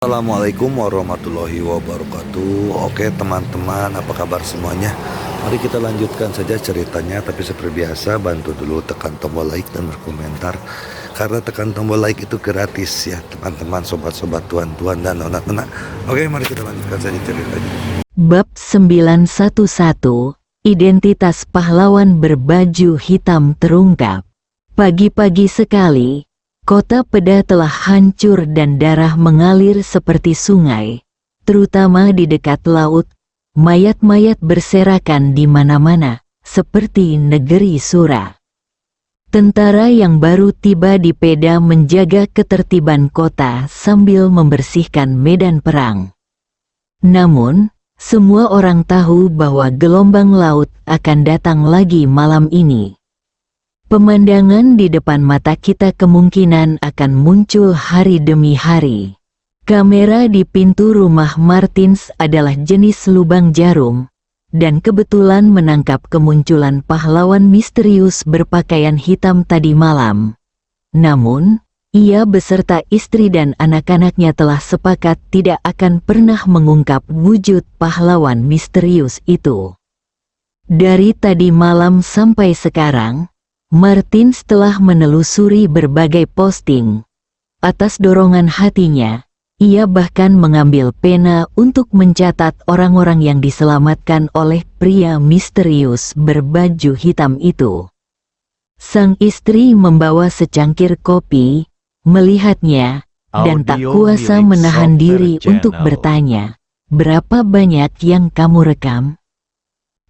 Assalamualaikum warahmatullahi wabarakatuh. Oke teman-teman, apa kabar semuanya? Mari kita lanjutkan saja ceritanya. Tapi seperti biasa, bantu dulu tekan tombol like dan berkomentar, karena tekan tombol like itu gratis ya teman-teman, sobat-sobat, tuan-tuan dan nona-nona. Oke, mari kita lanjutkan saja ceritanya. Bab 911, Identitas pahlawan berbaju hitam terungkap. Pagi-pagi sekali, kota Peda telah hancur dan darah mengalir seperti sungai, terutama di dekat laut. Mayat-mayat berserakan di mana-mana, seperti negeri Sura. Tentara yang baru tiba di Peda menjaga ketertiban kota sambil membersihkan medan perang. Namun, semua orang tahu bahwa gelombang laut akan datang lagi malam ini. Pemandangan di depan mata kita kemungkinan akan muncul hari demi hari. Kamera di pintu rumah Martins adalah jenis lubang jarum, dan kebetulan menangkap kemunculan pahlawan misterius berpakaian hitam tadi malam. Namun, ia beserta istri dan anak-anaknya telah sepakat tidak akan pernah mengungkap wujud pahlawan misterius itu. Dari tadi malam sampai sekarang, Martins telah menelusuri berbagai posting. Atas dorongan hatinya, ia bahkan mengambil pena untuk mencatat orang-orang yang diselamatkan oleh pria misterius berbaju hitam itu. Sang istri membawa secangkir kopi, melihatnya, dan tak kuasa menahan diri untuk bertanya, "Berapa banyak yang kamu rekam?"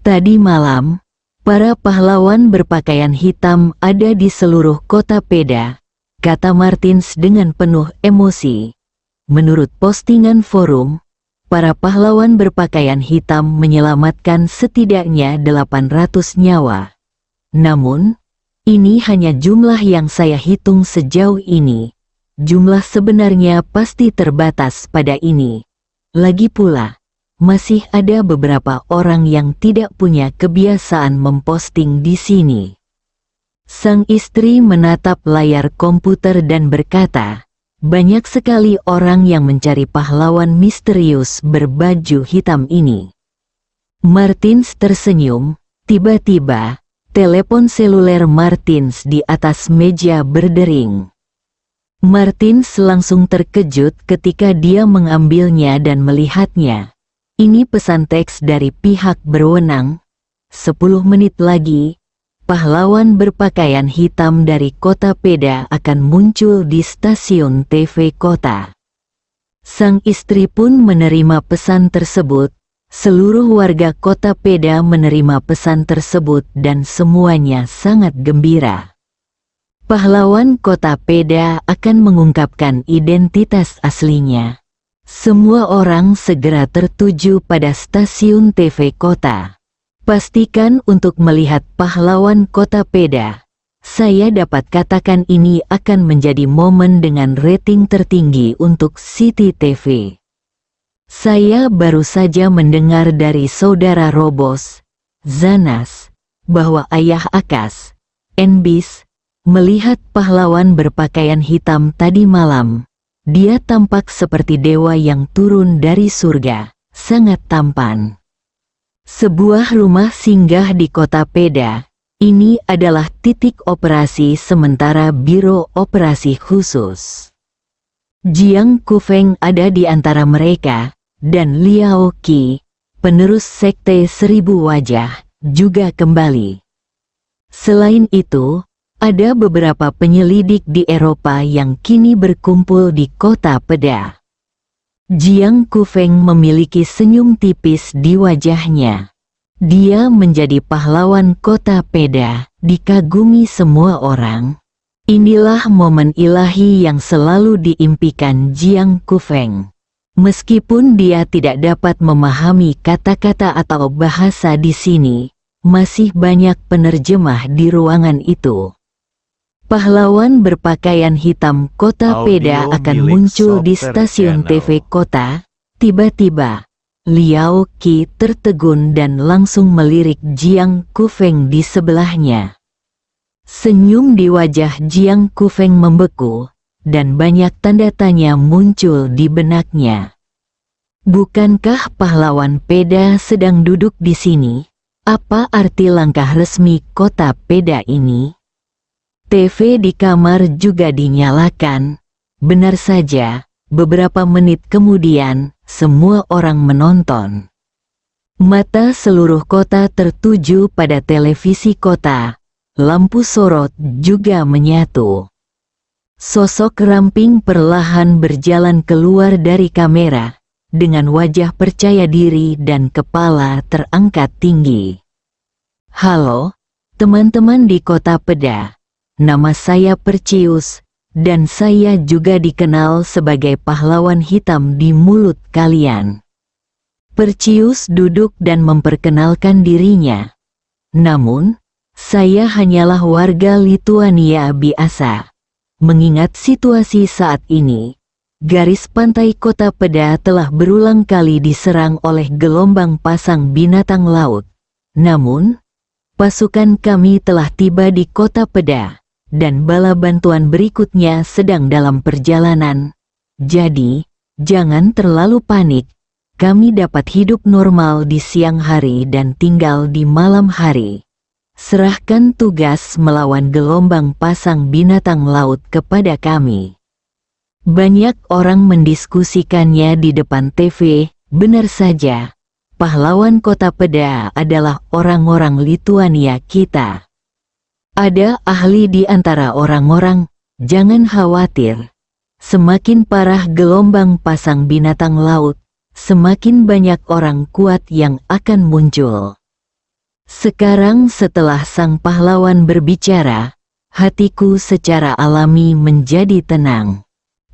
Tadi malam, para pahlawan berpakaian hitam ada di seluruh kota Peda, kata Martins dengan penuh emosi. Menurut postingan forum, para pahlawan berpakaian hitam menyelamatkan setidaknya 800 nyawa. Namun, ini hanya jumlah yang saya hitung sejauh ini. Jumlah sebenarnya pasti terbatas pada ini. Lagi pula, masih ada beberapa orang yang tidak punya kebiasaan memposting di sini. Sang istri menatap layar komputer dan berkata, "Banyak sekali orang yang mencari pahlawan misterius berbaju hitam ini." Martins tersenyum. Tiba-tiba, telepon seluler Martins di atas meja berdering. Martins langsung terkejut ketika dia mengambilnya dan melihatnya. Ini pesan teks dari pihak berwenang. 10 menit lagi, pahlawan berpakaian hitam dari kota Peda akan muncul di stasiun TV kota. Sang istri pun menerima pesan tersebut. Seluruh warga kota Peda menerima pesan tersebut dan semuanya sangat gembira. Pahlawan kota Peda akan mengungkapkan identitas aslinya. Semua orang segera tertuju pada stasiun TV kota. Pastikan untuk melihat pahlawan kota Peda. Saya dapat katakan ini akan menjadi momen dengan rating tertinggi untuk City TV. Saya baru saja mendengar dari saudara Robos, Zanas, bahwa ayah Akas, Enbis, melihat pahlawan berpakaian hitam tadi malam. Dia tampak seperti dewa yang turun dari surga, sangat tampan. Sebuah rumah singgah di kota Peda, ini adalah titik operasi sementara Biro Operasi Khusus. Jiang Kufeng ada di antara mereka, dan Liao Qi, penerus Sekte Seribu Wajah, juga kembali. Selain itu, ada beberapa penyelidik di Eropa yang kini berkumpul di kota Peda. Jiang Kufeng memiliki senyum tipis di wajahnya. Dia menjadi pahlawan kota Peda, dikagumi semua orang. Inilah momen ilahi yang selalu diimpikan Jiang Kufeng. Meskipun dia tidak dapat memahami kata-kata atau bahasa di sini, masih banyak penerjemah di ruangan itu. Pahlawan berpakaian hitam kota Peda akan muncul di stasiun TV kota. Tiba-tiba, Liao Qi tertegun dan langsung melirik Jiang Kufeng di sebelahnya. Senyum di wajah Jiang Kufeng membeku. dan banyak tanda tanya muncul di benaknya. Bukankah pahlawan Peda sedang duduk di sini? Apa arti langkah resmi kota Peda ini? TV di kamar juga dinyalakan. Benar saja, beberapa menit kemudian, semua orang menonton. Mata seluruh kota tertuju pada televisi kota. Lampu sorot juga menyatu. Sosok ramping perlahan berjalan keluar dari kamera, dengan wajah percaya diri dan kepala terangkat tinggi. Halo, teman-teman di kota Peda. Nama saya Percius, dan saya juga dikenal sebagai pahlawan hitam di mulut kalian. Percius duduk dan memperkenalkan dirinya. Namun, saya hanyalah warga Lituania biasa. Mengingat situasi saat ini, garis pantai kota Peda telah berulang kali diserang oleh gelombang pasang binatang laut. Namun, pasukan kami telah tiba di kota Peda, dan bala bantuan berikutnya sedang dalam perjalanan. Jadi, jangan terlalu panik. Kami dapat hidup normal di siang hari dan tinggal di malam hari. Serahkan tugas melawan gelombang pasang binatang laut kepada kami. Banyak orang mendiskusikannya di depan TV. Benar saja, pahlawan kota Peda adalah orang-orang Lituania kita. Ada ahli di antara orang-orang, jangan khawatir. Semakin parah gelombang pasang binatang laut, semakin banyak orang kuat yang akan muncul. Sekarang setelah sang pahlawan berbicara, hatiku secara alami menjadi tenang.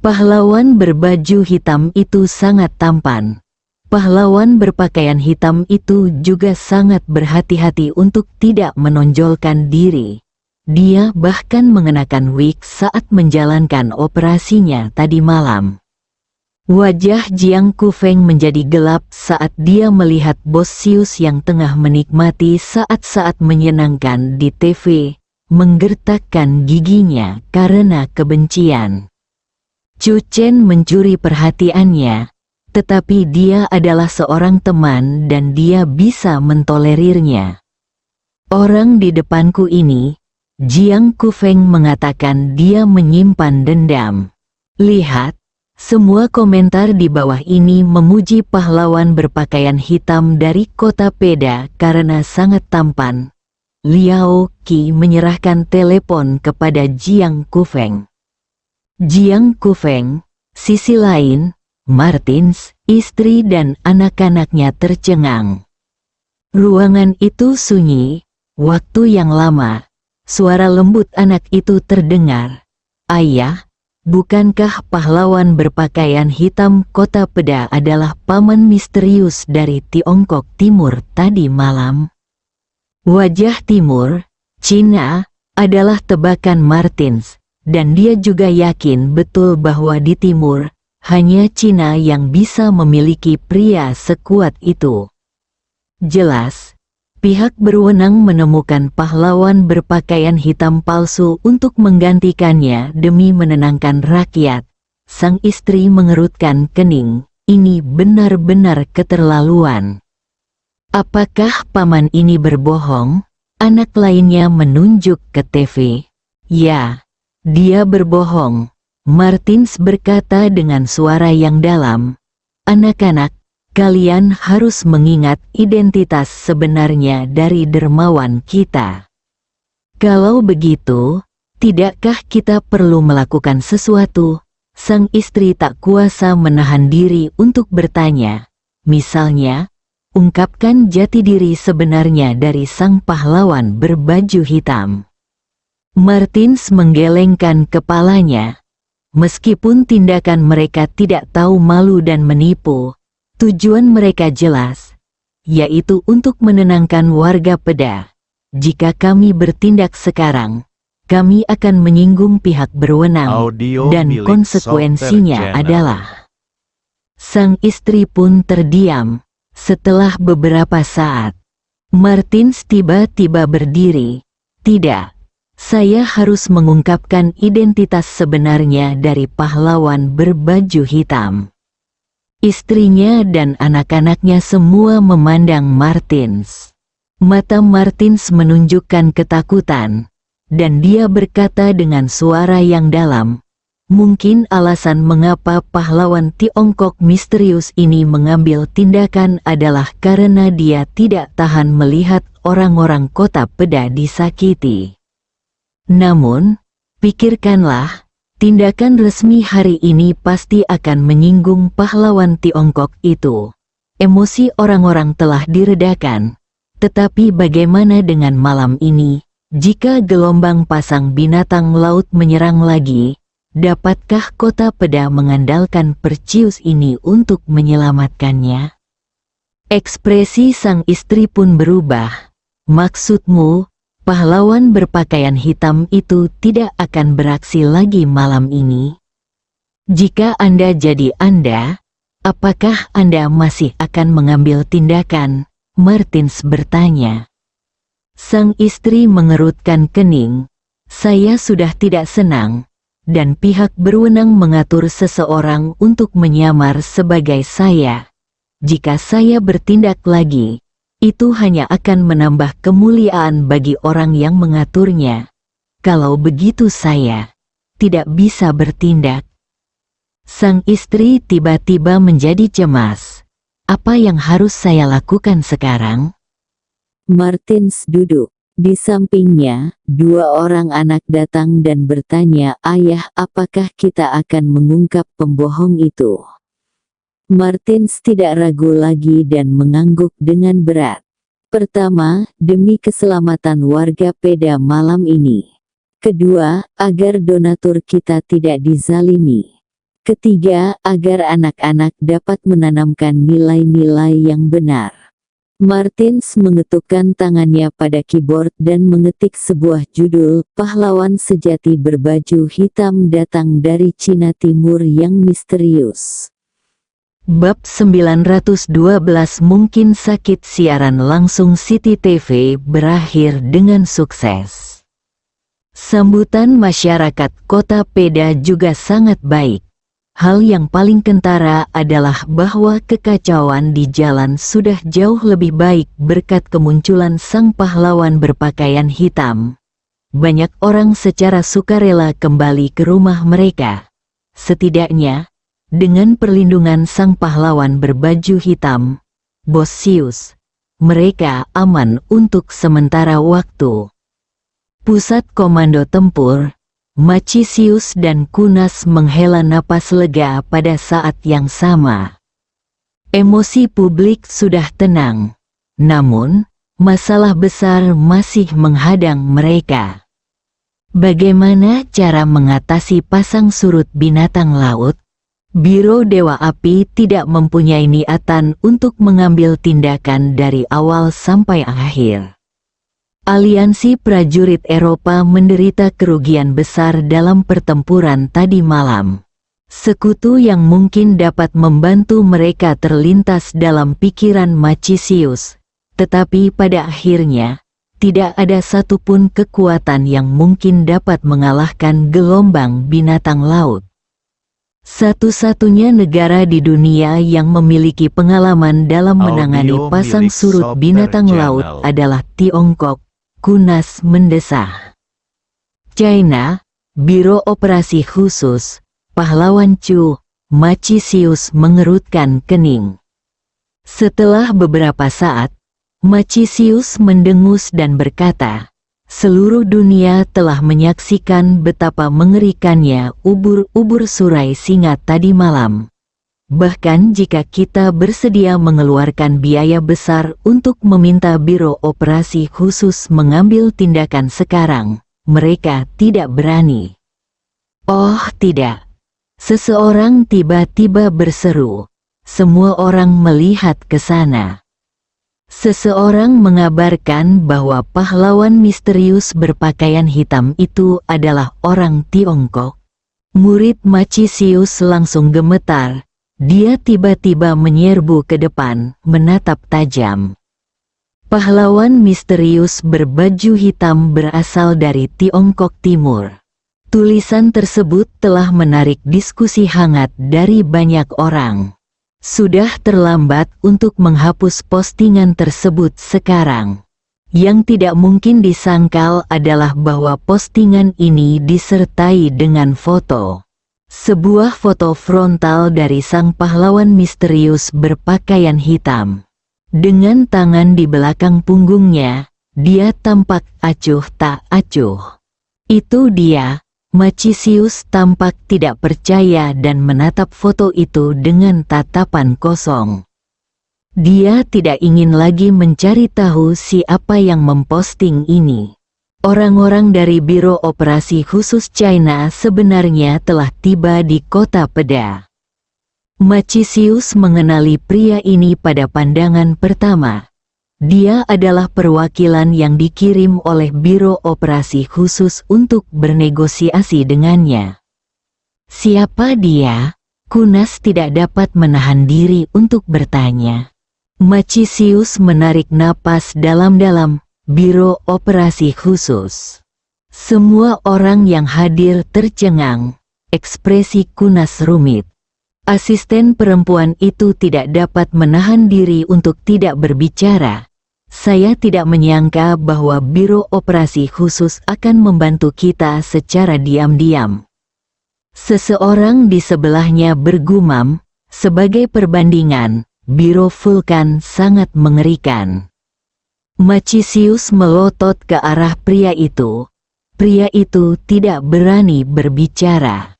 Pahlawan berbaju hitam itu sangat tampan. Pahlawan berpakaian hitam itu juga sangat berhati-hati untuk tidak menonjolkan diri. Dia bahkan mengenakan wig saat menjalankan operasinya tadi malam. Wajah Jiang Kufeng menjadi gelap saat dia melihat Bos Sius yang tengah menikmati saat-saat menyenangkan di TV, menggertakkan giginya karena kebencian. Chu Chen mencuri perhatiannya, tetapi dia adalah seorang teman dan dia bisa mentolerirnya. Orang di depanku ini, Jiang Kufeng mengatakan dia menyimpan dendam. Lihat, semua komentar di bawah ini memuji pahlawan berpakaian hitam dari kota Peda karena sangat tampan. Liao Qi menyerahkan telepon kepada Jiang Kufeng. Jiang Kufeng, sisi lain, Martins, istri dan anak-anaknya tercengang. Ruangan itu sunyi, waktu yang lama. Suara lembut anak itu terdengar. Ayah, bukankah pahlawan berpakaian hitam kota Peda adalah paman misterius dari Tiongkok Timur tadi malam? Wajah Timur, Cina, adalah tebakan Martins, dan dia juga yakin betul bahwa di Timur, hanya Cina yang bisa memiliki pria sekuat itu. Jelas, pihak berwenang menemukan pahlawan berpakaian hitam palsu untuk menggantikannya demi menenangkan rakyat. Sang istri mengerutkan kening, ini benar-benar keterlaluan. Apakah paman ini berbohong? Anak lainnya menunjuk ke TV. Ya, dia berbohong. Martins berkata dengan suara yang dalam. Anak-anak, kalian harus mengingat identitas sebenarnya dari dermawan kita. Kalau begitu, tidakkah kita perlu melakukan sesuatu? Sang istri tak kuasa menahan diri untuk bertanya. Misalnya, ungkapkan jati diri sebenarnya dari sang pahlawan berbaju hitam. Martins menggelengkan kepalanya. Meskipun tindakan mereka tidak tahu malu dan menipu, tujuan mereka jelas, yaitu untuk menenangkan warga Peda. Jika kami bertindak sekarang, kami akan menyinggung pihak berwenang, dan konsekuensinya adalah... Sang istri pun terdiam. Setelah beberapa saat, Martins tiba-tiba berdiri. Tidak, Saya harus mengungkapkan identitas sebenarnya dari pahlawan berbaju hitam. Istrinya dan anak-anaknya semua memandang Martins. Mata Martins menunjukkan ketakutan, dan dia berkata dengan suara yang dalam, mungkin alasan mengapa pahlawan Tiongkok misterius ini mengambil tindakan adalah karena dia tidak tahan melihat orang-orang Kota Peda disakiti. Namun, pikirkanlah, tindakan resmi hari ini pasti akan menyinggung pahlawan Tiongkok itu. Emosi orang-orang telah diredakan, tetapi bagaimana dengan malam ini? Jika gelombang pasang binatang laut menyerang lagi, dapatkah Kota Peda mengandalkan Percius ini untuk menyelamatkannya? Ekspresi sang istri pun berubah. Maksudmu, pahlawan berpakaian hitam itu tidak akan beraksi lagi malam ini? Jika Anda jadi Anda, apakah Anda masih akan mengambil tindakan? Martins bertanya. Sang istri mengerutkan kening. Saya sudah tidak senang, dan pihak berwenang mengatur seseorang untuk menyamar sebagai saya. Jika saya bertindak lagi, itu hanya akan menambah kemuliaan bagi orang yang mengaturnya. Kalau begitu saya tidak bisa bertindak. Sang istri tiba-tiba menjadi cemas. Apa yang harus saya lakukan sekarang? Martins duduk. Di sampingnya, dua orang anak datang dan bertanya, "Ayah, apakah kita akan mengungkap pembohong itu?" Martins tidak ragu lagi dan mengangguk dengan berat. Pertama, demi keselamatan warga Peda malam ini. Kedua, agar donatur kita tidak dizalimi. Ketiga, agar anak-anak dapat menanamkan nilai-nilai yang benar. Martins mengetukkan tangannya pada keyboard dan mengetik sebuah judul, "Pahlawan Sejati Berbaju Hitam Datang dari Cina Timur yang Misterius." Bab 912 Mungkin sakit. Siaran langsung City TV berakhir dengan sukses. Sambutan masyarakat Kota Peda juga sangat baik. Hal yang paling kentara adalah bahwa kekacauan di jalan sudah jauh lebih baik berkat kemunculan sang pahlawan berpakaian hitam. Banyak orang secara sukarela kembali ke rumah mereka. Setidaknya, dengan perlindungan sang pahlawan berbaju hitam, Bos Sius, mereka aman untuk sementara waktu. Pusat Komando Tempur, Macisius dan Kunas menghela napas lega pada saat yang sama. Emosi publik sudah tenang, namun masalah besar masih menghadang mereka. Bagaimana cara mengatasi pasang surut binatang laut? Biro Dewa Api tidak mempunyai niatan untuk mengambil tindakan dari awal sampai akhir. Aliansi prajurit Eropa menderita kerugian besar dalam pertempuran tadi malam. Sekutu yang mungkin dapat membantu mereka terlintas dalam pikiran Macisius, tetapi pada akhirnya, tidak ada satupun kekuatan yang mungkin dapat mengalahkan gelombang binatang laut. Satu-satunya negara di dunia yang memiliki pengalaman dalam menangani pasang surut binatang laut adalah Tiongkok, Kunas mendesah. China, Biro Operasi Khusus, Pahlawan Chu, Macisius mengerutkan kening. Setelah beberapa saat, Macisius mendengus dan berkata, seluruh dunia telah menyaksikan betapa mengerikannya ubur-ubur Surai Singa tadi malam. Bahkan jika kita bersedia mengeluarkan biaya besar untuk meminta Biro Operasi Khusus mengambil tindakan sekarang, mereka tidak berani. Oh tidak! Seseorang tiba-tiba berseru. Semua orang melihat ke sana. Seseorang mengabarkan bahwa pahlawan misterius berpakaian hitam itu adalah orang Tiongkok. Murid Macisius langsung gemetar. Dia tiba-tiba menyerbu ke depan, menatap tajam. Pahlawan misterius berbaju hitam berasal dari Tiongkok Timur. Tulisan tersebut telah menarik diskusi hangat dari banyak orang. Sudah terlambat untuk menghapus postingan tersebut sekarang. Yang tidak mungkin disangkal adalah bahwa postingan ini disertai dengan foto. Sebuah foto frontal dari sang pahlawan misterius berpakaian hitam. Dengan tangan di belakang punggungnya, dia tampak acuh tak acuh. Itu dia. Macisius tampak tidak percaya dan menatap foto itu dengan tatapan kosong. Dia tidak ingin lagi mencari tahu siapa yang memposting ini. Orang-orang dari Biro Operasi Khusus China sebenarnya telah tiba di Kota Peda. Macisius mengenali pria ini pada pandangan pertama. Dia adalah perwakilan yang dikirim oleh Biro Operasi Khusus untuk bernegosiasi dengannya. Siapa dia? Kunas tidak dapat menahan diri untuk bertanya. Macisius menarik napas dalam-dalam. Biro Operasi Khusus. Semua orang yang hadir tercengang. Ekspresi Kunas rumit. Asisten perempuan itu tidak dapat menahan diri untuk tidak berbicara. Saya tidak menyangka bahwa Biro Operasi Khusus akan membantu kita secara diam-diam. Seseorang di sebelahnya bergumam, sebagai perbandingan, Biro Vulkan sangat mengerikan. Macisius melotot ke arah pria itu. Pria itu tidak berani berbicara.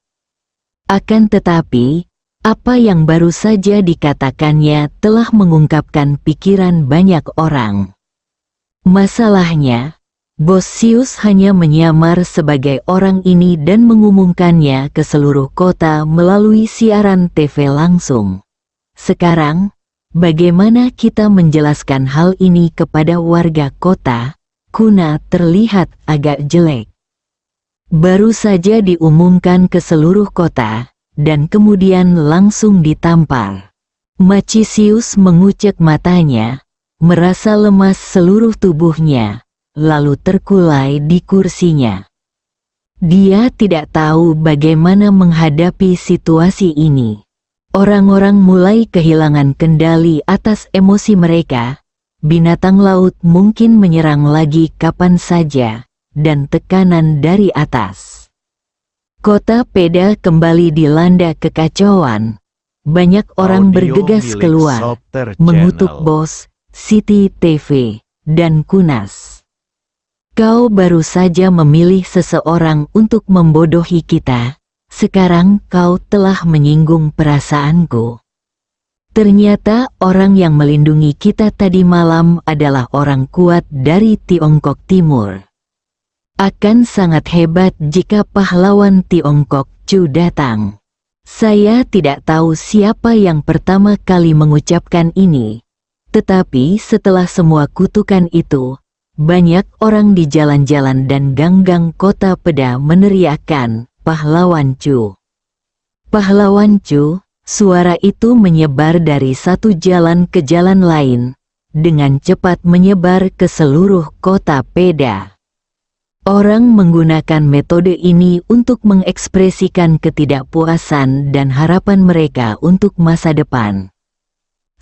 Akan tetapi, apa yang baru saja dikatakannya telah mengungkapkan pikiran banyak orang. Masalahnya, Bos Sius hanya menyamar sebagai orang ini dan mengumumkannya ke seluruh kota melalui siaran TV langsung. Sekarang, bagaimana kita menjelaskan hal ini kepada warga kota? Kuna terlihat agak jelek. Baru saja diumumkan ke seluruh kota, dan kemudian langsung ditampar. Macisius mengucek matanya, merasa lemas seluruh tubuhnya, lalu terkulai di kursinya. Dia tidak tahu bagaimana menghadapi situasi ini. Orang-orang mulai kehilangan kendali atas emosi mereka. Binatang laut mungkin menyerang lagi kapan saja, dan tekanan dari atas. Kota Peda kembali dilanda kekacauan. Banyak orang bergegas keluar, mengutuk bos, City TV, dan Kunas. Kau baru saja memilih seseorang untuk membodohi kita. Sekarang kau telah menyinggung perasaanku. Ternyata orang yang melindungi kita tadi malam adalah orang kuat dari Tiongkok Timur. Akan sangat hebat jika pahlawan Tiongkok Chu datang. Saya tidak tahu siapa yang pertama kali mengucapkan ini. Tetapi setelah semua kutukan itu, banyak orang di jalan-jalan dan gang-gang Kota Peda meneriakkan, Pahlawan Chu. Pahlawan Chu, suara itu menyebar dari satu jalan ke jalan lain, dengan cepat menyebar ke seluruh Kota Peda. Orang menggunakan metode ini untuk mengekspresikan ketidakpuasan dan harapan mereka untuk masa depan.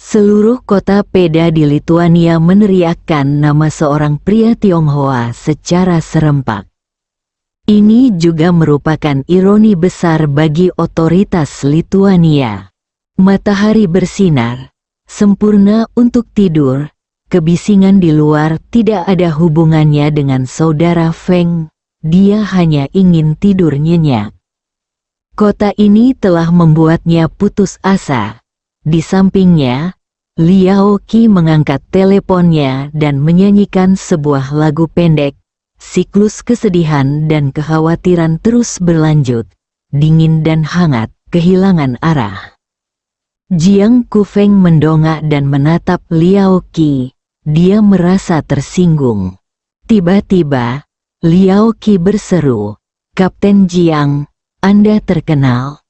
Seluruh kota Peda di Lituania meneriakkan nama seorang pria Tionghoa secara serempak. Ini juga merupakan ironi besar bagi otoritas Lituania. Matahari bersinar, sempurna untuk tidur. Kebisingan di luar tidak ada hubungannya dengan saudara Feng, dia hanya ingin tidur nyenyak. Kota ini telah membuatnya putus asa. Di sampingnya, Liao Qi mengangkat teleponnya dan menyanyikan sebuah lagu pendek. Siklus kesedihan dan kekhawatiran terus berlanjut, dingin dan hangat, kehilangan arah. Jiang Kufeng mendongak dan menatap Liao Qi. Dia merasa tersinggung. Tiba-tiba, Liao Qi berseru, "Kapten Jiang, Anda terkenal."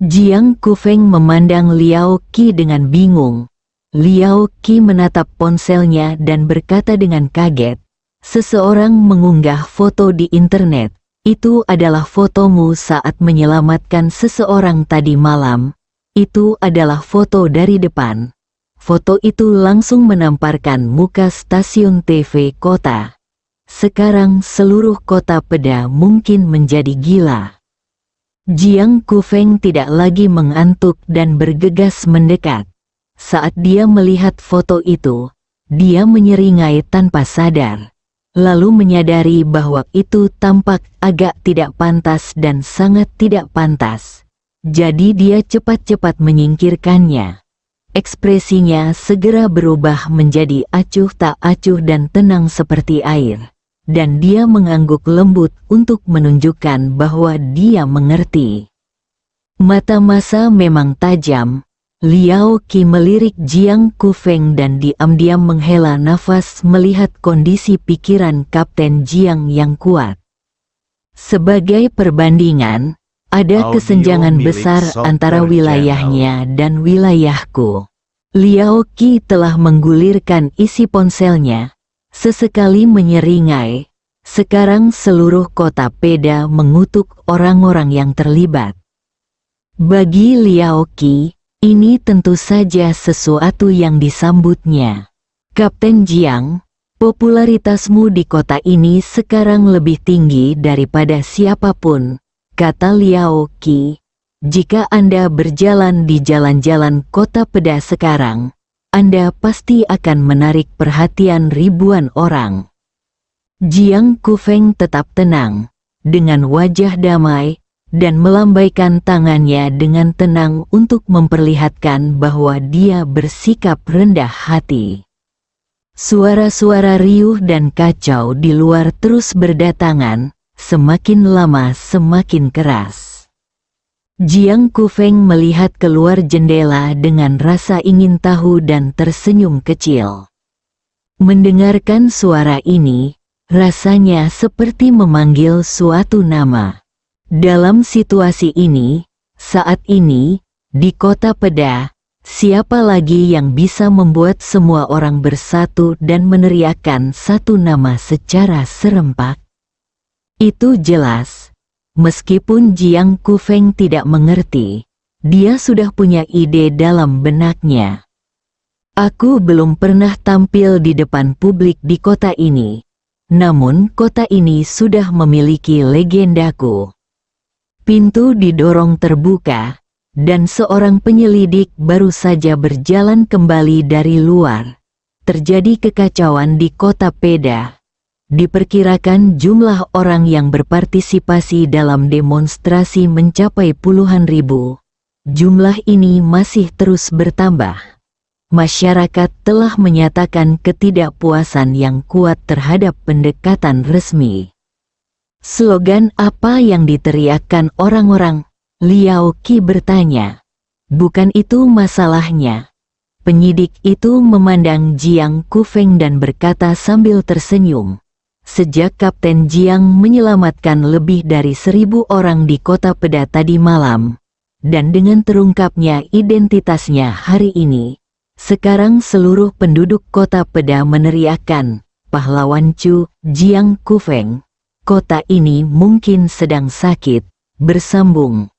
Jiang Kufeng memandang Liao Qi dengan bingung. Liao Qi menatap ponselnya dan berkata dengan kaget, "Seseorang mengunggah foto di internet. Itu adalah fotomu saat menyelamatkan seseorang tadi malam. Itu adalah foto dari depan." Foto itu langsung menamparkan muka stasiun TV kota. Sekarang seluruh kota Peda mungkin menjadi gila. Jiang Kufeng tidak lagi mengantuk dan bergegas mendekat. Saat dia melihat foto itu, dia menyeringai tanpa sadar. Lalu menyadari bahwa itu tampak agak tidak pantas dan sangat tidak pantas. Jadi dia cepat-cepat menyingkirkannya. Ekspresinya segera berubah menjadi acuh tak acuh dan tenang seperti air. Dan dia mengangguk lembut untuk menunjukkan bahwa dia mengerti. Mata masa memang tajam. Liao Qi melirik Jiang Kufeng dan diam-diam menghela nafas melihat kondisi pikiran Kapten Jiang yang kuat. Sebagai perbandingan, ada Audio kesenjangan milik besar Software antara wilayahnya dan wilayahku. Liao Qi telah menggulirkan isi ponselnya, sesekali menyeringai. Sekarang seluruh kota Peda mengutuk orang-orang yang terlibat. Bagi Liao Qi, ini tentu saja sesuatu yang disambutnya. "Kapten Jiang, popularitasmu di kota ini sekarang lebih tinggi daripada siapapun," kata Liao Qi. "Jika Anda berjalan di jalan-jalan kota Peda sekarang, Anda pasti akan menarik perhatian ribuan orang." Jiang Kufeng tetap tenang, dengan wajah damai, dan melambaikan tangannya dengan tenang untuk memperlihatkan bahwa dia bersikap rendah hati. Suara-suara riuh dan kacau di luar terus berdatangan, semakin lama semakin keras. Jiang Kufeng melihat keluar jendela dengan rasa ingin tahu dan tersenyum kecil. Mendengarkan suara ini, rasanya seperti memanggil suatu nama. Dalam situasi ini, saat ini, di kota Peda, siapa lagi yang bisa membuat semua orang bersatu dan meneriakkan satu nama secara serempak? Itu jelas. Meskipun Jiang Kufeng tidak mengerti, dia sudah punya ide dalam benaknya. "Aku belum pernah tampil di depan publik di kota ini. Namun kota ini sudah memiliki legendaku." Pintu didorong terbuka, dan seorang penyelidik baru saja berjalan kembali dari luar. Terjadi kekacauan di kota Peda. Diperkirakan jumlah orang yang berpartisipasi dalam demonstrasi mencapai puluhan ribu. Jumlah ini masih terus bertambah. Masyarakat telah menyatakan ketidakpuasan yang kuat terhadap pendekatan resmi. "Slogan apa yang diteriakkan orang-orang?" Liao Qi bertanya. "Bukan itu masalahnya." Penyidik itu memandang Jiang Kufeng dan berkata sambil tersenyum, "Sejak Kapten Jiang menyelamatkan lebih dari 1.000 orang di kota Peda tadi malam, dan dengan terungkapnya identitasnya hari ini, sekarang seluruh penduduk kota Peda meneriakkan, 'Pahlawan Chu, Jiang Kufeng.' Kota ini mungkin sedang sakit." Bersambung.